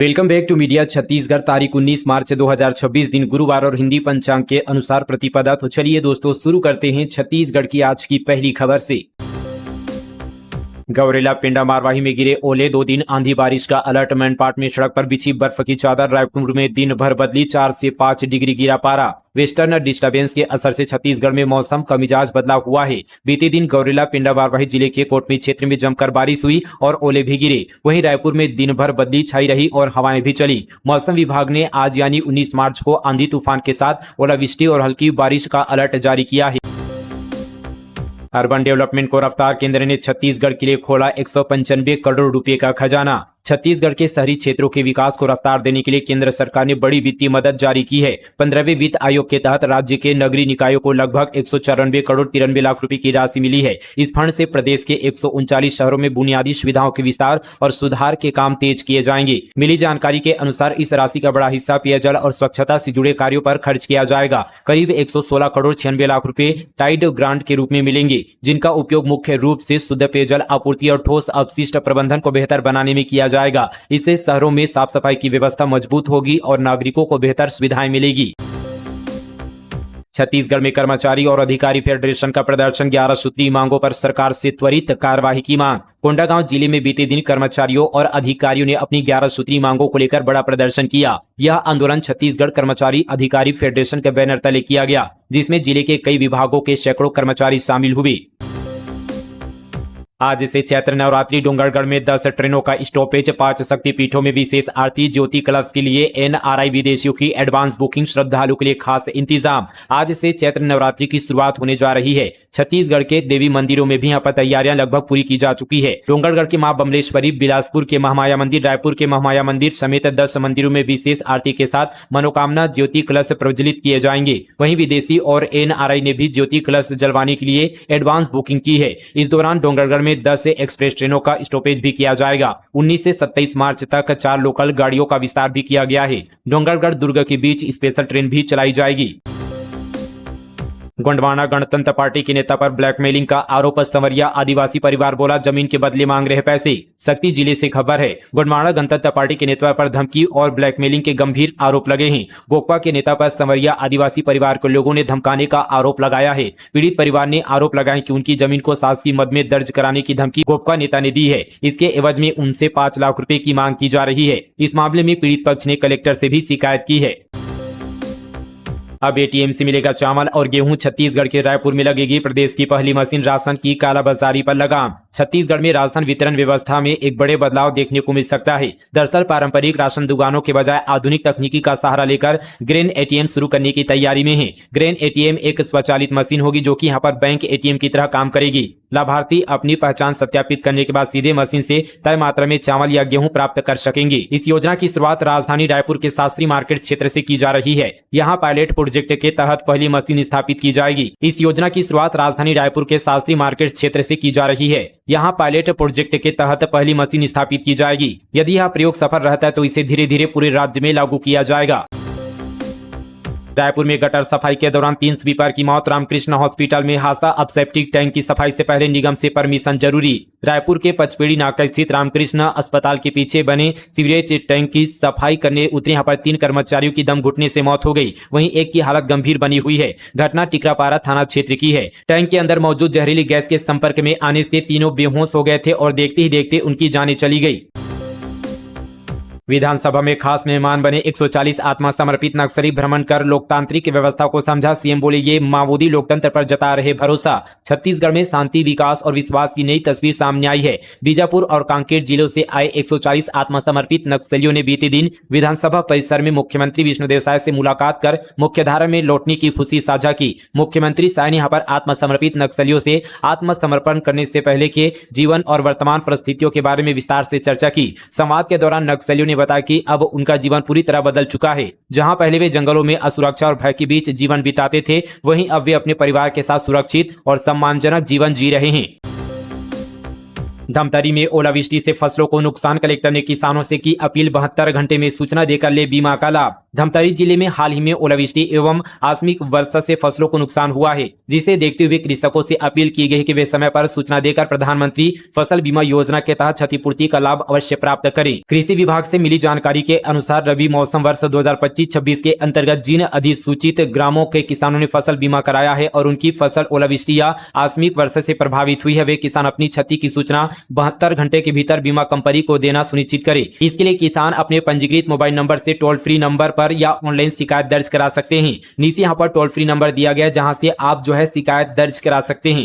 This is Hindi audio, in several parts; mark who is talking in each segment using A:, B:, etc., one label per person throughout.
A: Welcome back to media Chhattisgarh. तारीख 19 मार्च 2026 दिन गुरुवार और हिंदी पंचांग के अनुसार प्रतिपदा। तो चलिए दोस्तों शुरू करते हैं छत्तीसगढ़ की आज की पहली खबर से। गौरेला पिंडा मारवाही में गिरे ओले, 2 दिन आंधी बारिश का अलर्ट। मैनपाट में सड़क पर बिछी बर्फ की चादर। रायपुर में दिन भर बदली, 4 से 5 डिग्री गिरा पारा। वेस्टर्न डिस्टर्बेंस के असर से छत्तीसगढ़ में मौसम का मिजाज बदला हुआ है। बीते दिन गौरेला पिंडा मारवाही जिले के कोटमी क्षेत्र में जमकर बारिश हुई और ओले भी गिरे। वहीं रायपुर में दिन भर बदली छाई रही और हवाएं भी चली। मौसम विभाग ने आज यानी 19 मार्च को आंधी तूफान के साथ ओलावृष्टि और हल्की बारिश का अलर्ट जारी किया है। अर्बन डेवलपमेंट को रफ्तार, केंद्र ने छत्तीसगढ़ के लिए खोला 195 करोड़ रुपए का खजाना। छत्तीसगढ़ के शहरी क्षेत्रों के विकास को रफ्तार देने के लिए केंद्र सरकार ने बड़ी वित्तीय मदद जारी की है। 15वें वित्त आयोग के तहत राज्य के नगरीय निकायों को लगभग 194 करोड़ 93 लाख रुपए की राशि मिली है। इस फंड से प्रदेश के 139 शहरों में बुनियादी सुविधाओं के विस्तार और सुधार के काम तेज किए जाएंगे। मिली जानकारी के अनुसार इस राशि का बड़ा हिस्सा पेयजल और स्वच्छता से जुड़े कार्यों पर खर्च किया जाएगा। करीब 116 करोड़ 96 लाख रुपए टाइड ग्रांट के रूप में मिलेंगे, जिनका उपयोग मुख्य रूप से शुद्ध पेयजल आपूर्ति और ठोस अपशिष्ट प्रबंधन को बेहतर बनाने में किया जाएगा। इससे शहरों में साफ सफाई की व्यवस्था मजबूत होगी और नागरिकों को बेहतर सुविधाएं मिलेगी। छत्तीसगढ़ में कर्मचारी और अधिकारी फेडरेशन का प्रदर्शन, 11 सूत्रीय मांगों पर सरकार से त्वरित कार्यवाही की मांग। कोंडागांव जिले में बीते दिन कर्मचारियों और अधिकारियों ने अपनी 11 सूत्रीय मांगों को लेकर बड़ा प्रदर्शन किया। यह आंदोलन छत्तीसगढ़ कर्मचारी अधिकारी फेडरेशन के बैनर तले किया गया, जिसमें जिले के कई विभागों के सैकड़ों कर्मचारी शामिल हुए। आज से चैत्र नवरात्रि, डोंगरगढ़ में 10 ट्रेनों का स्टॉपेज। 5 शक्तिपीठों में विशेष आरती। ज्योति क्लब्स के लिए एनआरआई विदेशियों की एडवांस बुकिंग, श्रद्धालु के लिए खास इंतजाम। आज से चैत्र नवरात्रि की शुरुआत होने जा रही है। छत्तीसगढ़ के देवी मंदिरों में भी यहाँ पर तैयारियां लगभग पूरी की जा चुकी है। डोंगरगढ़ के मां बमलेश्वरी, बिलासपुर के महामाया मंदिर, रायपुर के महामाया मंदिर समेत 10 मंदिरों में विशेष आरती के साथ मनोकामना ज्योति कलश प्रज्वलित किए जाएंगे। वहीं विदेशी और एनआरआई ने भी ज्योति कलश जलवाने के लिए एडवांस बुकिंग की है। इस दौरान डोंगरगढ़ में 10 एक्सप्रेस ट्रेनों का स्टॉपेज भी किया जाएगा। 19 से 27 मार्च तक 4 लोकल गाड़ियों का विस्तार भी किया गया है। डोंगरगढ़ दुर्ग के बीच स्पेशल ट्रेन भी चलाई जाएगी। गोंडवाना गणतंत्र पार्टी के नेता पर ब्लैकमेलिंग का आरोप। संवरिया आदिवासी परिवार बोला, जमीन के बदले मांग रहे पैसे। शक्ति जिले से खबर है। गोंडवाना गणतंत्र पार्टी के नेता पर धमकी और ब्लैकमेलिंग के गंभीर आरोप लगे हैं। गोकपा के नेता पर संवरिया आदिवासी परिवार के लोगों ने धमकाने का आरोप लगाया है। पीड़ित परिवार ने आरोप लगाया कि उनकी जमीन को शासकीय मद में दर्ज कराने की धमकी गोकपा नेता ने दी है। इसके एवज में उनसे 5 लाख रुपए की मांग की जा रही है। इस मामले में पीड़ित पक्ष ने कलेक्टर से भी शिकायत की है। अब एटीएम से मिलेगा चावल और गेहूं। छत्तीसगढ़ के रायपुर में लगेगी प्रदेश की पहली मशीन। राशन की कालाबाजारी पर लगाम। छत्तीसगढ़ में राशन वितरण व्यवस्था में एक बड़े बदलाव देखने को मिल सकता है। दरअसल पारंपरिक राशन दुकानों के बजाय आधुनिक तकनीकी का सहारा लेकर ग्रेन एटीएम शुरू करने की तैयारी में है। ग्रेन एटीएम एक स्वचालित मशीन होगी जो कि यहाँ पर बैंक एटीएम की तरह काम करेगी। लाभार्थी अपनी पहचान सत्यापित करने के बाद सीधे मशीन से तय मात्रा में चावल या गेहूं प्राप्त कर सकेंगे। इस योजना की शुरुआत राजधानी रायपुर के शास्त्री मार्केट क्षेत्र से की जा रही है। यहाँ पायलट प्रोजेक्ट के तहत पहली मशीन स्थापित की जाएगी। इस योजना की शुरुआत राजधानी रायपुर के शास्त्री मार्केट क्षेत्र से की जा रही है। यहाँ पायलट प्रोजेक्ट के तहत पहली मशीन स्थापित की जाएगी। यदि यह प्रयोग सफल रहता है तो इसे धीरे धीरे पूरे राज्य में लागू किया जाएगा। रायपुर में गटर सफाई के दौरान 3 स्वीपर की मौत। रामकृष्ण हॉस्पिटल में हादसा। अब सेप्टिक टैंक की सफाई से पहले निगम से परमिशन जरूरी। रायपुर के पचपेड़ी नाका स्थित रामकृष्ण अस्पताल के पीछे बने सीवरेज टैंक की सफाई करने उतरे यहाँ पर 3 कर्मचारियों की दम घुटने से मौत हो गई। वहीं एक की हालत गंभीर बनी हुई है। घटना टिकरापारा थाना क्षेत्र की है। टैंक के अंदर मौजूद जहरीली गैस के संपर्क में आने से तीनों बेहोश हो गए थे और देखते ही देखते उनकी जानें चली गई। विधानसभा में खास मेहमान बने 140 आत्मसमर्पित नक्सली। भ्रमण कर लोकतांत्रिक व्यवस्था को समझा। सीएम बोले, ये माओवादी लोकतंत्र पर जता रहे भरोसा। छत्तीसगढ़ में शांति, विकास और विश्वास की नई तस्वीर सामने आई है। बीजापुर और कांकेर जिलों से आए 140 आत्मसमर्पित नक्सलियों ने बीते दिन विधानसभा परिसर में मुख्यमंत्री विष्णुदेव साय से मुलाकात कर मुख्यधारा में लौटने की खुशी साझा की। मुख्यमंत्री साय ने यहाँ पर आत्मसमर्पित नक्सलियों से आत्मसमर्पण करने से पहले के जीवन और वर्तमान परिस्थितियों के बारे में विस्तार से चर्चा की। संवाद के दौरान नक्सलियों ने बताया कि अब उनका जीवन पूरी तरह बदल चुका है। जहां पहले वे जंगलों में असुरक्षा और भय के बीच जीवन बिताते थे, वहीं अब वे अपने परिवार के साथ सुरक्षित और सम्मानजनक जीवन जी रहे हैं। धमतरी में ओलावृष्टि से फसलों को नुकसान। कलेक्टर ने किसानों से की अपील, 72 घंटे में सूचना देकर ले बीमा का लाभ। धमतरी जिले में हाल ही में ओलावृष्टि एवं आकस्मिक वर्षा से फसलों को नुकसान हुआ है, जिसे देखते हुए कृषकों से अपील की गई कि वे समय पर सूचना देकर प्रधानमंत्री फसल बीमा योजना के तहत क्षतिपूर्ति का लाभ अवश्य प्राप्त करें। कृषि विभाग से मिली जानकारी के अनुसार रबी मौसम वर्ष 2025-26 के अंतर्गत जिन अधिसूचित ग्रामों के किसानों ने फसल बीमा कराया है और उनकी फसल ओलावृष्टि या आकस्मिक वर्षा से प्रभावित हुई है, वे किसान अपनी क्षति की सूचना 72 घंटे के भीतर बीमा कंपनी को देना सुनिश्चित करें। इसके लिए किसान अपने पंजीकृत मोबाइल नंबर से टोल फ्री नंबर पर या ऑनलाइन शिकायत दर्ज करा सकते हैं। नीचे यहाँ पर टोल फ्री नंबर दिया गया है, जहाँ से आप शिकायत दर्ज करा सकते हैं।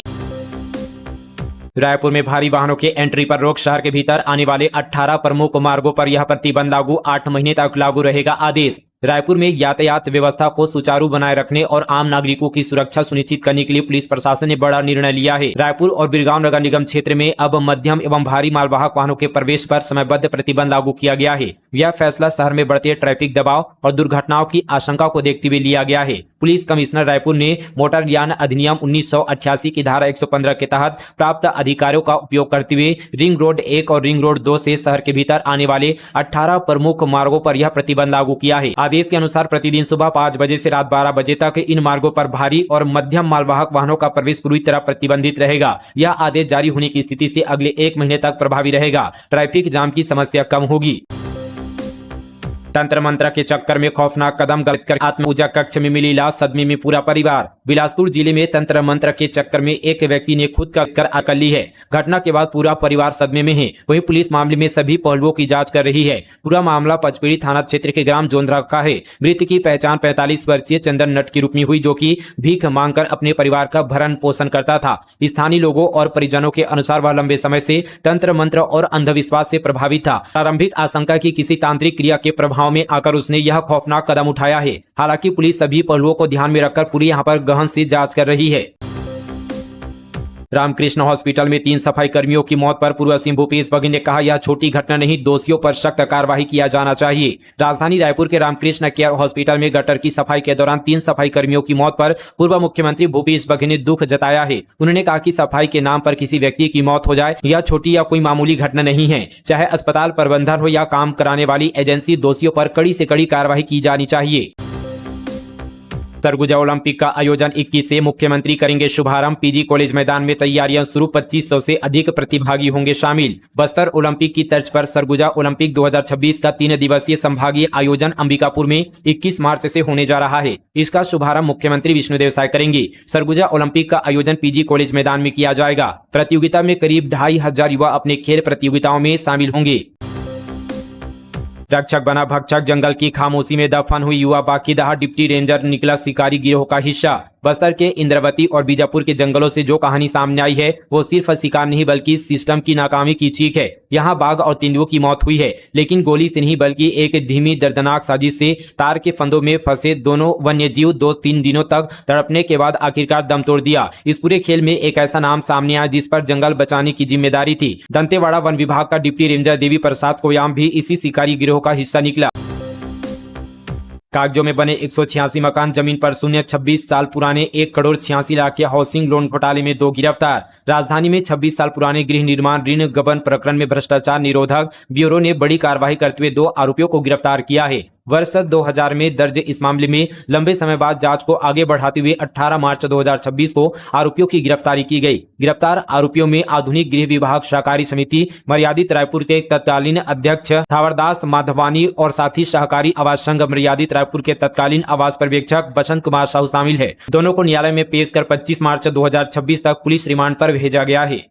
A: रायपुर में भारी वाहनों के एंट्री पर रोक, शहर के भीतर आने वाले 18 प्रमुख मार्गों पर यह प्रतिबंध लागू 8 महीने तक लागू रहेगा आदेश। रायपुर में यातायात व्यवस्था को सुचारू बनाए रखने और आम नागरिकों की सुरक्षा सुनिश्चित करने के लिए पुलिस प्रशासन ने बड़ा निर्णय लिया है। रायपुर और बिरगांव नगर निगम क्षेत्र में अब मध्यम एवं भारी मालवाहक वाहनों के प्रवेश पर समयबद्ध प्रतिबंध लागू किया गया है। यह फैसला शहर में बढ़ते ट्रैफिक दबाव और दुर्घटनाओं की आशंका को देखते हुए लिया गया है। पुलिस कमिश्नर रायपुर ने मोटर यान अधिनियम 1988 की धारा 115 के तहत प्राप्त अधिकारियों का उपयोग करते हुए रिंग रोड 1 और रिंग रोड 2 से शहर के भीतर आने वाले 18 प्रमुख मार्गों पर यह प्रतिबंध लागू किया है। आदेश के अनुसार प्रतिदिन सुबह 5 बजे से रात 12 बजे तक इन मार्गों पर भारी और मध्यम मालवाहक वाहनों का प्रवेश पूरी तरह प्रतिबंधित रहेगा। यह आदेश जारी होने की स्थिति से अगले 1 महीने तक प्रभावी रहेगा। ट्रैफिक जाम की समस्या कम होगी। तंत्र मंत्र के चक्कर में खौफनाक कदम गलत कर आत्मपूजा कक्ष में मिली लाश, सदमे में पूरा परिवार। बिलासपुर जिले में तंत्र मंत्र के चक्कर में एक व्यक्ति ने खुद कर कर ली है। घटना के बाद पूरा परिवार सदमे में है। वहीं पुलिस मामले में सभी पहलुओं की जांच कर रही है। पूरा मामला पचपेड़ी थाना क्षेत्र के ग्राम जोंधरा का है। मृत की पहचान 45 वर्षीय चंदन नट के रूप में हुई, जो कि भीख मांगकर अपने परिवार का भरण पोषण करता था। स्थानीय लोगों और परिजनों के अनुसार वह लंबे समय से तंत्र मंत्र और अंधविश्वास से प्रभावित था। प्रारंभिक आशंका की किसी तांत्रिक क्रिया के प्रभाव में आकर उसने यह खौफनाक कदम उठाया है। हालांकि पुलिस सभी पहलुओं को ध्यान में रखकर पूरी यहां पर गहन से जांच कर रही है। रामकृष्ण हॉस्पिटल में 3 सफाई कर्मियों की मौत पर पूर्व सीएम भूपेश बघेल ने कहा, यह छोटी घटना नहीं, दोषियों पर सख्त कार्रवाई किया जाना चाहिए। राजधानी रायपुर के रामकृष्ण केयर हॉस्पिटल में गटर की सफाई के दौरान 3 सफाई कर्मियों की मौत पर पूर्व मुख्यमंत्री भूपेश बघेल ने दुख जताया है। उन्होंने कहा कि सफाई के नाम पर किसी व्यक्ति की मौत हो जाए यह छोटी या कोई मामूली घटना नहीं है। चाहे अस्पताल प्रबंधन हो या काम कराने वाली एजेंसी, दोषियों पर कड़ी से कड़ी कार्रवाई की जानी चाहिए। सरगुजा ओलंपिक का आयोजन 21 से मुख्यमंत्री करेंगे शुभारंभ। पीजी कॉलेज मैदान में तैयारियां शुरू, 2500 से अधिक प्रतिभागी होंगे शामिल। बस्तर ओलंपिक की तर्ज पर सरगुजा ओलंपिक 2026 का 3 दिवसीय संभागीय आयोजन अंबिकापुर में 21 मार्च से होने जा रहा है। इसका शुभारंभ मुख्यमंत्री विष्णुदेव साय करेंगे। सरगुजा ओलंपिक का आयोजन पीजी कॉलेज मैदान में किया जाएगा। प्रतियोगिता में करीब 2500 युवा अपने खेल प्रतियोगिताओं में शामिल होंगे। रक्षक बना भक्षक, जंगल की खामोशी में दफन हुई युवा बाकीदाह, डिप्टी रेंजर निकला शिकारी गिरोह का हिस्सा। बस्तर के इंद्रवती और बीजापुर के जंगलों से जो कहानी सामने आई है वो सिर्फ शिकार नहीं बल्कि सिस्टम की नाकामी की चीख है। यहाँ बाघ और तेंदुओं की मौत हुई है, लेकिन गोली से नहीं बल्कि एक धीमी दर्दनाक साजिश से तार के फंदों में फंसे दोनों वन्यजीव 2-3 दिनों तक तड़पने के बाद आखिरकार दम तोड़ दिया। इस पूरे खेल में एक ऐसा नाम सामने आया जिस पर जंगल बचाने की जिम्मेदारी थी। दंतेवाड़ा वन विभाग का डिप्टी रेंजर देवी प्रसाद कोयाम भी इसी शिकारी गिरोह का हिस्सा निकला। कागजों में बने 186 मकान, जमीन पर शून्य, 26 साल पुराने 1 करोड़ 86 लाख के हाउसिंग लोन घोटाले में 2 गिरफ्तार। राजधानी में 26 साल पुराने गृह निर्माण ऋण गबन प्रकरण में भ्रष्टाचार निरोधक ब्यूरो ने बड़ी कार्रवाई करते हुए 2 आरोपियों को गिरफ्तार किया है। वर्ष 2000 में दर्ज इस मामले में लंबे समय बाद जांच को आगे बढ़ाते हुए 18 मार्च 2026 को आरोपियों की गिरफ्तारी की गई। गिरफ्तार आरोपियों में आधुनिक गृह विभाग सहकारी समिति मर्यादित रायपुर के तत्कालीन अध्यक्ष थावरदास माधवानी और साथी सहकारी आवास संघ मर्यादित रायपुर के तत्कालीन आवास पर्यवेक्षक बसंत कुमार साहू शामिल है। दोनों को न्यायालय में पेश कर 25 मार्च 2026 तक पुलिस रिमांड पर भेजा गया है।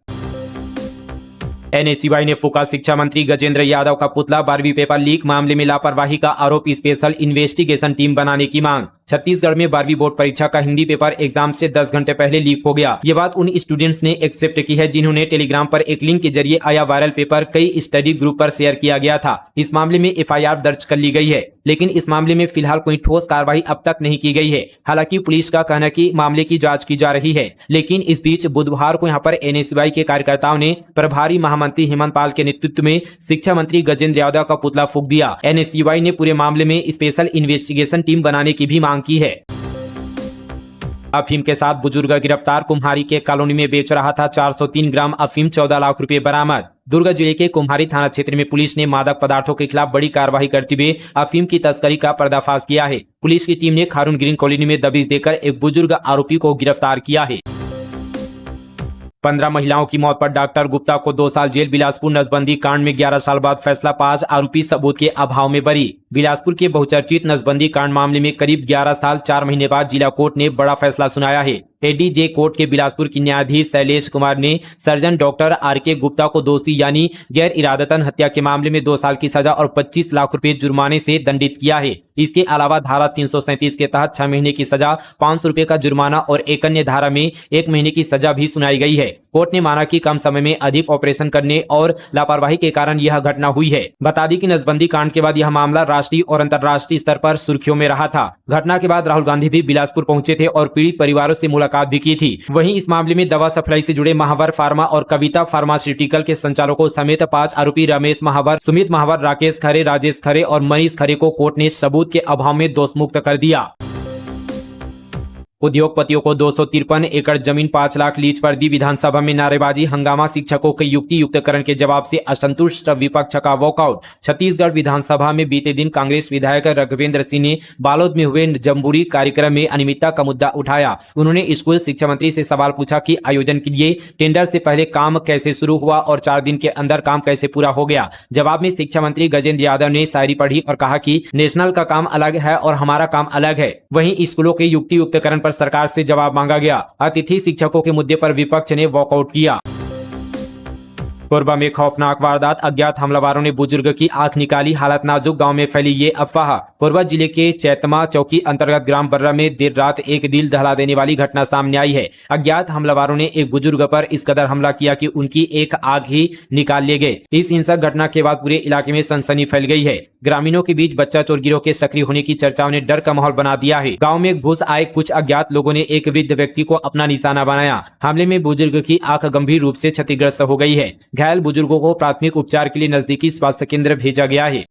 A: एनएसयूआई ने फूका शिक्षा मंत्री गजेंद्र यादव का पुतला, 12वीं पेपर लीक मामले में लापरवाही का आरोप, स्पेशल इन्वेस्टिगेशन टीम बनाने की मांग। छत्तीसगढ़ में 12वीं बोर्ड परीक्षा का हिंदी पेपर एग्जाम से 10 घंटे पहले लीक हो गया। ये बात उन स्टूडेंट्स ने एक्सेप्ट की है जिन्होंने टेलीग्राम पर एक लिंक के जरिए आया वायरल पेपर कई स्टडी ग्रुप पर शेयर किया गया था। इस मामले में एफआईआर दर्ज कर ली गई है, लेकिन इस मामले में फिलहाल कोई ठोस कार्रवाई अब तक नहीं की गई है। हालांकि पुलिस का कहना है कि मामले की जांच की जा रही है। लेकिन इस बीच बुधवार को यहाँ पर एनएसयूआई के कार्यकर्ताओं ने प्रभारी महामंत्री हेमंत पाल के नेतृत्व में शिक्षा मंत्री गजेंद्र यादव का पुतला फूंक दिया। एनएसयूआई ने पूरे मामले में स्पेशल इन्वेस्टिगेशन टीम बनाने की भी मांग की है। अफीम के साथ बुजुर्ग गिरफ्तार, कुम्हारी के कॉलोनी में बेच रहा था 403 ग्राम अफीम, 14 लाख रुपए बरामद। दुर्ग जिले के कुम्हारी थाना क्षेत्र में पुलिस ने मादक पदार्थों के खिलाफ बड़ी कार्रवाई करते हुए अफीम की तस्करी का पर्दाफाश किया है। पुलिस की टीम ने खारून ग्रीन कॉलोनी में दबिश देकर एक बुजुर्ग आरोपी को गिरफ्तार किया है। 15 महिलाओं की मौत पर डॉक्टर गुप्ता को 2 साल जेल। बिलासपुर नसबंदी कांड में 11 साल बाद फैसला। 5 आरोपी सबूत के अभाव में बरी। बिलासपुर के बहुचर्चित नसबंदी कांड मामले में करीब 11 साल 4 महीने बाद जिला कोर्ट ने बड़ा फैसला सुनाया है। एडीजे कोर्ट के बिलासपुर की न्यायाधीश शैलेश कुमार ने सर्जन डॉक्टर आर.के. गुप्ता को दोषी यानी गैर इरादतन हत्या के मामले में 2 साल की सजा और 25 लाख रुपए जुर्माने से दंडित किया है। इसके अलावा धारा 337 के तहत 6 महीने की सजा, 500 रुपए का जुर्माना और एक अन्य धारा में 1 महीने की सजा भी सुनाई गई है। कोर्ट ने माना कि कम समय में अधिक ऑपरेशन करने और लापरवाही के कारण यह घटना हुई है। बता दी कि नसबंदी कांड के बाद यह मामला राष्ट्रीय और अंतर्राष्ट्रीय स्तर पर सुर्खियों में रहा था। घटना के बाद राहुल गांधी भी बिलासपुर पहुंचे थे और पीड़ित परिवारों से मुलाकात भी की थी। वहीं इस मामले में दवा सप्लाई से जुड़े महावर फार्मा और कविता फार्मास्यूटिकल के संचालकों समेत 5 आरोपी रमेश महावर, सुमित महावर, राकेश खरे, राजेश खरे और मनीष खरे को कोर्ट ने सबूत के अभाव में दोषमुक्त कर दिया। उद्योगपतियों को 253 एकड़ जमीन 5 लाख लीज पर दी। विधानसभा में नारेबाजी, हंगामा, शिक्षकों के युक्ति युक्तकरण के जवाब से असंतुष्ट विपक्ष का वॉकआउट। छत्तीसगढ़ विधानसभा में बीते दिन कांग्रेस विधायक राघवेंद्र सिंह ने बालोद में हुए जम्बूरी कार्यक्रम में अनियमितता का मुद्दा उठाया। उन्होंने स्कूल शिक्षा मंत्री से सवाल पूछा कि आयोजन के लिए टेंडर से पहले काम कैसे शुरू हुआ और 4 दिन के अंदर काम कैसे पूरा हो गया। जवाब में शिक्षा मंत्री गजेंद्र यादव ने शायरी पढ़ी और कहा कि नेशनल का काम अलग है और हमारा काम अलग है। वहीं स्कूलों के युक्ति युक्तकरण पर सरकार से जवाब मांगा गया। अतिथि शिक्षकों के मुद्दे पर विपक्ष ने वॉकआउट किया। कोरबा में खौफनाक वारदात, अज्ञात हमलावरों ने बुजुर्ग की आंख निकाली, हालत नाजुक। गांव में फैली ये अफवाह। कोरबा जिले के चैतमा चौकी अंतर्गत ग्राम बर्रा में देर रात एक दिल दहला देने वाली घटना सामने आई है। अज्ञात हमलावरों ने एक बुजुर्ग पर इस कदर हमला किया कि उनकी एक आंख ही निकाल ले गए। इस हिंसक घटना के बाद पूरे इलाके में सनसनी फैल गई है। ग्रामीणों के बीच बच्चा चोर गिरोह के सक्रिय होने की चर्चाओं ने डर का माहौल बना दिया है। गाँव में घुस आए कुछ अज्ञात लोगों ने एक वृद्ध व्यक्ति को अपना निशाना बनाया। हमले में बुजुर्ग की आंख गंभीर रूप से क्षतिग्रस्त हो गई है। घायल बुजुर्गों को प्राथमिक उपचार के लिए नजदीकी स्वास्थ्य केंद्र भेजा गया है।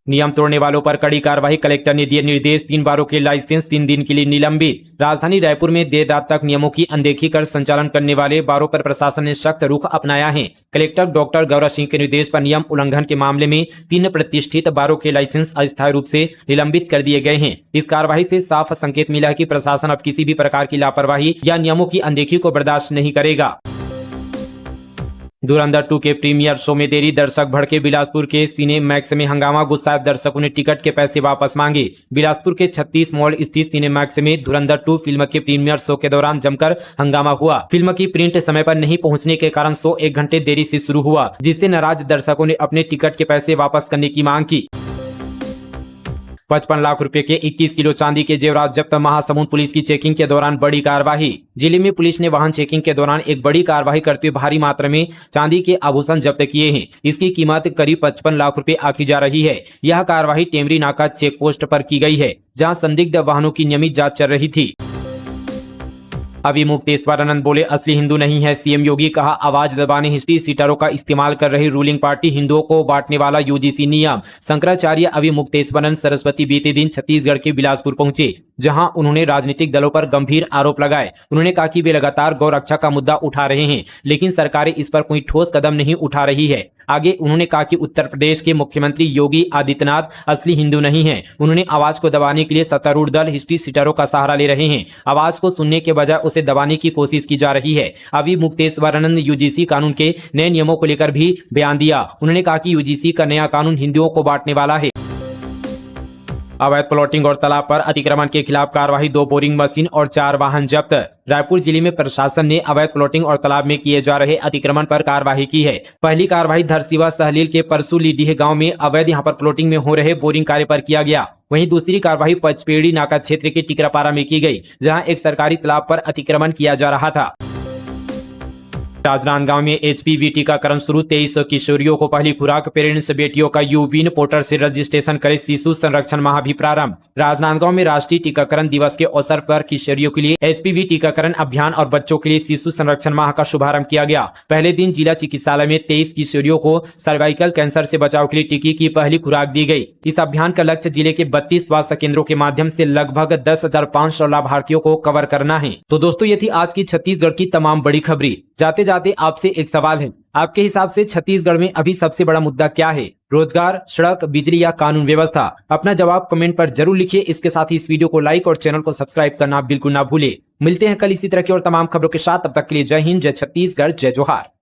A: नियम तोड़ने वालों पर कड़ी कार्रवाई, कलेक्टर ने दिए निर्देश। 3 बारों के लाइसेंस 3 दिन के लिए निलंबित। राजधानी रायपुर में देर रात तक नियमों की अनदेखी कर संचालन करने वाले बारों पर प्रशासन ने सख्त रुख अपनाया है। कलेक्टर डॉक्टर गौरव सिंह के निर्देश पर नियम उल्लंघन के मामले में 3 प्रतिष्ठित बारों के लाइसेंस अस्थायी रूप से निलंबित कर दिए गए हैं। इस कार्रवाई से साफ संकेत मिला है कि प्रशासन अब किसी भी प्रकार की लापरवाही या नियमों की अनदेखी को बर्दाश्त नहीं करेगा। धुरंधर 2 के प्रीमियर शो में देरी, दर्शक भड़के। बिलासपुर के सिनेमैक्स में हंगामा, गुस्साए दर्शकों ने टिकट के पैसे वापस मांगे। बिलासपुर के 36 मॉल स्थित सिनेमैक्स में धुरंधर 2 फिल्म के प्रीमियर शो के दौरान जमकर हंगामा हुआ। फिल्म की प्रिंट समय पर नहीं पहुंचने के कारण शो 1 घंटे देरी से शुरू हुआ, जिससे नाराज दर्शकों ने अपने टिकट के पैसे वापस करने की मांग की। 55 लाख रुपए के 21 किलो चांदी के जेवरात जब्त। महासमुंद पुलिस की चेकिंग के दौरान बड़ी कार्रवाई। जिले में पुलिस ने वाहन चेकिंग के दौरान एक बड़ी कार्रवाई करते हुए भारी मात्रा में चांदी के आभूषण जब्त किए हैं। इसकी कीमत करीब 55 लाख रुपए आंकी जा रही है। यह कार्रवाई टेमरी नाका चेक पोस्ट पर की गई है, जहां संदिग्ध वाहनों की नियमित जांच चल रही थी। अभी मुक्तेश्वरानंद बोले असली हिंदू नहीं है सीएम योगी, कहा आवाज दबाने हिस्ट्री सीटरों का इस्तेमाल कर रही रूलिंग पार्टी, हिंदुओं को बांटने वाला यूजीसी नियम। शंकराचार्य अभी मुक्तेश्वरानंद सरस्वती बीते दिन छत्तीसगढ़ के बिलासपुर पहुंचे, जहां उन्होंने राजनीतिक दलों पर गंभीर आरोप लगाए। उन्होंने कहा कि वे लगातार गौ रक्षा का मुद्दा उठा रहे हैं, लेकिन सरकारें इस पर कोई ठोस कदम नहीं उठा रही है। आगे उन्होंने कहा कि उत्तर प्रदेश के मुख्यमंत्री योगी आदित्यनाथ असली हिंदू नहीं है। उन्होंने आवाज को दबाने के लिए सत्तारूढ़ दल हिस्ट्री सीटरों का सहारा ले रहे हैं। आवाज को सुनने के बजाय उसे दबाने की कोशिश की जा रही है। अभी मुक्तेश्वरानंद यूजीसी कानून के नए नियमों को लेकर भी बयान दिया। उन्होंने कहा कि यूजीसी का नया कानून हिंदुओं को बांटने वाला है। अवैध प्लॉटिंग और तालाब पर अतिक्रमण के खिलाफ कार्रवाई, 2 बोरिंग मशीन और 4 वाहन जब्त। रायपुर जिले में प्रशासन ने अवैध प्लॉटिंग और तालाब में किए जा रहे अतिक्रमण पर कार्रवाई की है। पहली कार्रवाई धरसीवा सहलील के परसुलीडीह गांव में अवैध यहां पर प्लॉटिंग में हो रहे बोरिंग कार्य पर किया गया। वहीं दूसरी कार्रवाई पचपेड़ी नाका क्षेत्र के टिकरापारा में की गई, जहां एक सरकारी तालाब पर अतिक्रमण किया जा रहा था। राजनांदगांव में HPV टीकाकरण शुरू, 23 किशोरियों को पहली खुराक, पेरेंट्स बेटियों का यूविन पोर्टल से रजिस्ट्रेशन करे, शिशु संरक्षण माह भी प्रारंभ। राजनांदगांव में राष्ट्रीय टीकाकरण दिवस के अवसर पर किशोरियों के लिए HPV टीकाकरण अभियान और बच्चों के लिए शिशु संरक्षण माह का शुभारंभ किया गया। पहले दिन जिला चिकित्सालय में 23 किशोरियों को सर्वाइकल कैंसर से बचाव के लिए टीके की पहली खुराक दी गई। इस अभियान का लक्ष्य जिले के 32 स्वास्थ्य केंद्रों के माध्यम से लगभग 10,500 लाभार्थियों को कवर करना है। तो दोस्तों, ये थी आज की छत्तीसगढ़ की तमाम बड़ी खबरें। जाते जाते आपसे एक सवाल है, आपके हिसाब से छत्तीसगढ़ में अभी सबसे बड़ा मुद्दा क्या है? रोजगार, सड़क, बिजली या कानून व्यवस्था? अपना जवाब कमेंट पर जरूर लिखिए। इसके साथ ही इस वीडियो को लाइक और चैनल को सब्सक्राइब करना बिल्कुल ना भूले। मिलते हैं कल इसी तरह की और तमाम खबरों के साथ। तब तक के लिए जय हिंद, जय छत्तीसगढ़, जय जोहार।